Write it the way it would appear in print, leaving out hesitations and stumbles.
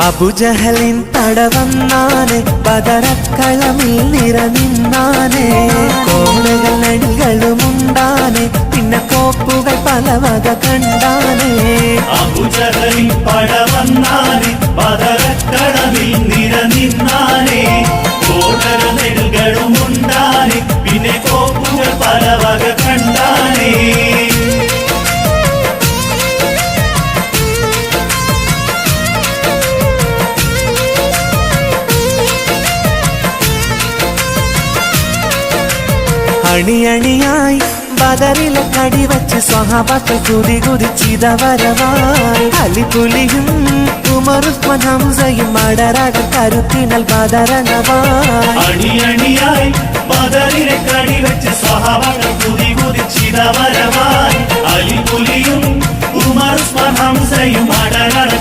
അബുജഹലിൻ പടവന്നാനെ ബദറക്കളമിൽ നിറനിന്നാനെ കോണകൾ അണികളുമുണ്ടാനെ പിന്നെ കോപ്പുകൾ പലവക കണ്ടാനെ അബുജഹലിൻ പടവന്നാനെ ബദറക്കളമിൽ നിറനിന്നാനെ കോണകൾ അണികളുമുണ്ടാനെ പിന്നെ കോപ്പുകൾ പലവക കണ്ടാനെ അണിയണിയായി ബദറിലെ കടിവച്ച് സ്വഹാബത്ത് കുതി കുതിച്ചിതവരവായി അലിപുലിയും ഉമറുസ്മാൻ ഹംസയും അടരാട കരുത്തിനൽ ബദറണവായി അണിയണിയായി ബദറിലെ കടിവച്ച് സ്വഹാബത്ത് കുതി കുതിച്ചിതവരവായി അലിപുലിയും ഉമറുസ്മാൻ ഹംസയും അടരാട